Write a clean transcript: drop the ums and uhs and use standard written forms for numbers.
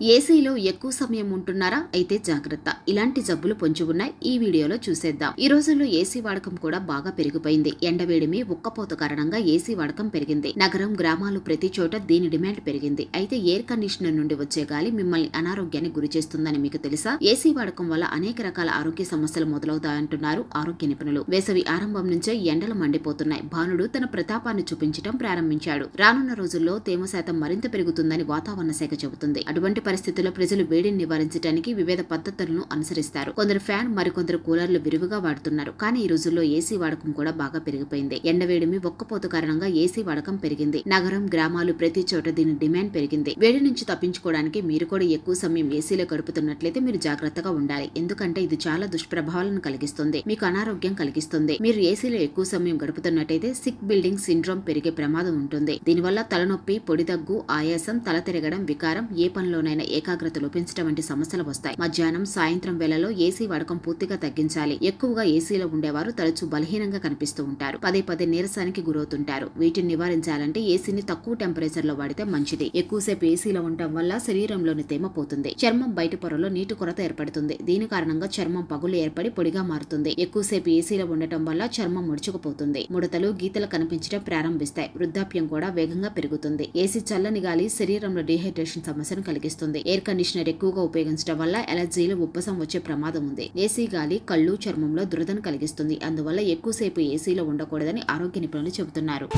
ఏసీలో ఎక్కువ సమయం ఉంటున్నారా? అయితే జాగ్రత్త. ఇలాంటి జబ్బులు పొంచి ఉన్నాయి. ఈ వీడియోలో చూసేద్దాం. ఈ రోజుల్లో ఏసీ వాడకం కూడా బాగా పెరిగిపోయింది. ఎండవేడిమి, ఉక్కపోత కారణంగా ఏసీ వాడకం పెరిగింది. నగరం, గ్రామాలు ప్రతి చోట దీని డిమాండ్ పెరిగింది. అయితే ఎయిర్ కండిషనర్ నుండి వచ్చే గాలి మిమ్మల్ని అనారోగ్యానికి గురి చేస్తుందని మీకు తెలుసా? ఏసీ వాడకం వల్ల అనేక రకాల ఆరోగ్య సమస్యలు మొదలవుతాయంటున్నారు ఆరోగ్య నిపుణులు. వేసవి ఆరంభం నుంచే ఎండలు మండిపోతున్నాయి. భానుడు తన ప్రతాపాన్ని చూపించడం ప్రారంభించాడు. రానున్న రోజుల్లో తేమ శాతం మరింత పెరుగుతుందని వాతావరణ శాఖ చెబుతుంది. అటువంటి పరిస్థితుల్లో ప్రజలు వేడిని నివారించడానికి వివిధ పద్ధతులను అనుసరిస్తారు. కొందరు ఫ్యాన్, మరికొందరు కూలర్లు విరివిగా వాడుతున్నారు. కానీ ఈ రోజుల్లో ఏసీ వాడకం కూడా బాగా పెరిగిపోయింది. ఎండవేడిమి, ఒక్కపోత కారణంగా ఏసీ వాడకం పెరిగింది. నగరం, గ్రామాలు ప్రతి చోట దీని డిమాండ్ పెరిగింది. వేడి నుంచి తప్పించుకోవడానికి మీరు కూడా ఎక్కువ సమయం ఏసీలో గడుపుతున్నట్లయితే మీరు జాగ్రత్తగా ఉండాలి. ఎందుకంటే ఇది చాలా దుష్ప్రభావాలను కలిగిస్తుంది. మీకు అనారోగ్యం కలిగిస్తుంది. మీరు ఏసీలో ఎక్కువ సమయం గడుపుతున్నట్టయితే సిక్ బిల్డింగ్ సిండ్రోమ్ పెరిగే ప్రమాదం ఉంటుంది. దీనివల్ల తలనొప్పి, పొడి దగ్గు, ఆయాసం, తల తిరగడం, వికారం, ఏ పనిలోనైనా ఏకాగ్రత లోపించడం వంటి సమస్యలు వస్తాయి. మధ్యాహ్నం, సాయంత్రం వేళలో ఏసీ వాడకం పూర్తిగా తగ్గించాలి. ఎక్కువగా ఏసీలో ఉండేవారు తరచూ బలహీనంగా కనిపిస్తూ ఉంటారు. పదే పదే నీరసానికి గురవుతుంటారు. వీటిని నివారించాలంటే ఏసీని తక్కువ టెంపరేచర్ లో వాడితే మంచిది. ఎక్కువసేపు ఏసీలో ఉండటం వల్ల శరీరంలోని తేమ పోతుంది. చర్మం బయట పొరలో నీటి కొరత ఏర్పడుతుంది. దీని కారణంగా చర్మం పగులు ఏర్పడి పొడిగా మారుతుంది. ఎక్కువసేపు ఏసీలో ఉండటం వల్ల చర్మం ముడుచుకుపోతుంది. ముడతలు, గీతలు కనిపించడం ప్రారంభిస్తాయి. వృద్ధాప్యం కూడా వేగంగా పెరుగుతుంది. ఏసీ చల్లని గాలి శరీరంలో డీహైడ్రేషన్ సమస్యను కలిగిస్తుంది. ఎయిర్ కండిషనర్ ఎక్కువగా ఉపయోగించడం వల్ల ఎలర్జీలు, ఉబ్బసం వచ్చే ప్రమాదం ఉంది. ఏసీ గాలి కళ్ళు, చర్మంలో దురదను కలిగిస్తుంది. అందువల్ల ఎక్కువసేపు ఏసీలో ఉండకూడదని ఆరోగ్య నిపుణులు చెబుతున్నారు.